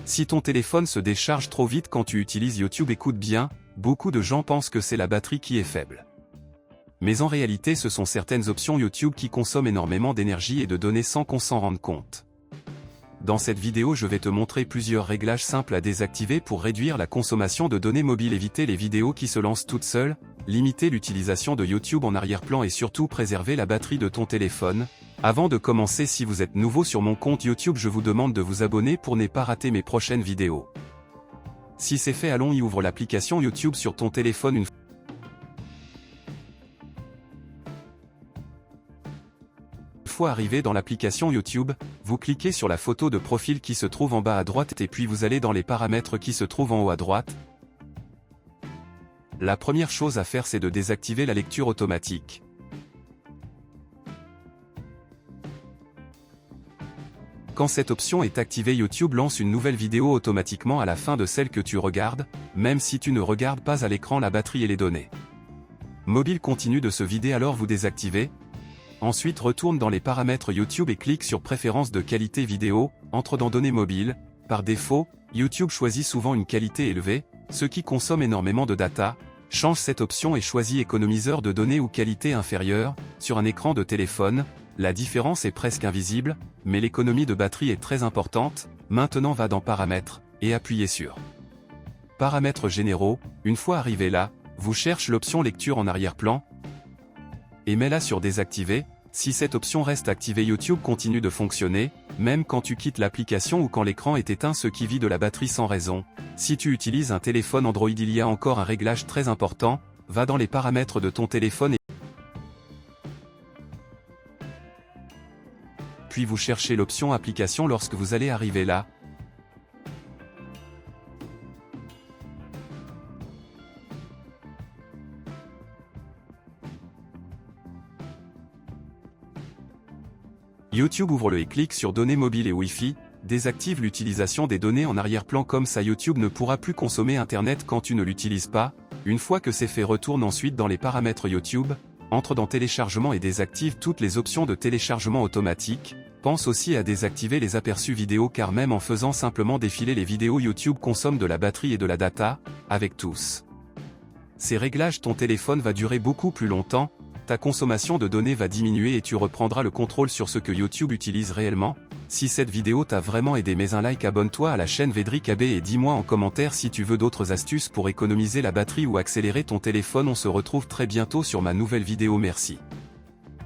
Si ton téléphone se décharge trop vite quand tu utilises YouTube, écoute bien, beaucoup de gens pensent que c'est la batterie qui est faible. Mais en réalité ce sont certaines options YouTube qui consomment énormément d'énergie et de données sans qu'on s'en rende compte. Dans cette vidéo je vais te montrer plusieurs réglages simples à désactiver pour réduire la consommation de données mobiles, éviter les vidéos qui se lancent toutes seules, limiter l'utilisation de YouTube en arrière-plan et surtout préserver la batterie de ton téléphone. Avant de commencer, si vous êtes nouveau sur mon compte YouTube, je vous demande de vous abonner pour ne pas rater mes prochaines vidéos. Si c'est fait, allons y, ouvre l'application YouTube sur ton téléphone une fois arrivé dans l'application YouTube, vous cliquez sur la photo de profil qui se trouve en bas à droite et puis vous allez dans les paramètres qui se trouvent en haut à droite. La première chose à faire, c'est de désactiver la lecture automatique. Quand cette option est activée, YouTube lance une nouvelle vidéo automatiquement à la fin de celle que tu regardes, même si tu ne regardes pas à l'écran la batterie et les données mobiles continuent de se vider, alors vous désactivez. Ensuite retourne dans les paramètres YouTube et clique sur Préférences de qualité vidéo, entre dans Données mobiles. Par défaut, YouTube choisit souvent une qualité élevée, ce qui consomme énormément de data. Change cette option et choisis économiseur de données ou qualité inférieure. Sur un écran de téléphone, la différence est presque invisible, mais l'économie de batterie est très importante. Maintenant va dans Paramètres, et appuyez sur Paramètres généraux. Une fois arrivé là, vous cherchez l'option lecture en arrière-plan, et mets-la sur désactiver. Si cette option reste activée, YouTube continue de fonctionner, même quand tu quittes l'application ou quand l'écran est éteint, ce qui vide de la batterie sans raison. Si tu utilises un téléphone Android, il y a encore un réglage très important. Va dans les paramètres de ton téléphone et puis vous cherchez l'option application. Lorsque vous allez arriver là, YouTube ouvre-le et clique sur Données mobiles et Wi-Fi, désactive l'utilisation des données en arrière-plan, comme ça YouTube ne pourra plus consommer Internet quand tu ne l'utilises pas. Une fois que c'est fait, retourne ensuite dans les paramètres YouTube, entre dans téléchargement et désactive toutes les options de téléchargement automatique. Pense aussi à désactiver les aperçus vidéo, car même en faisant simplement défiler les vidéos, YouTube consomme de la batterie et de la data. Avec tous ces réglages, ton téléphone va durer beaucoup plus longtemps. Ta consommation de données va diminuer et tu reprendras le contrôle sur ce que YouTube utilise réellement. Si cette vidéo t'a vraiment aidé, mets un like, abonne-toi à la chaîne Védric AB et dis-moi en commentaire si tu veux d'autres astuces pour économiser la batterie ou accélérer ton téléphone. On se retrouve très bientôt sur ma nouvelle vidéo. Merci.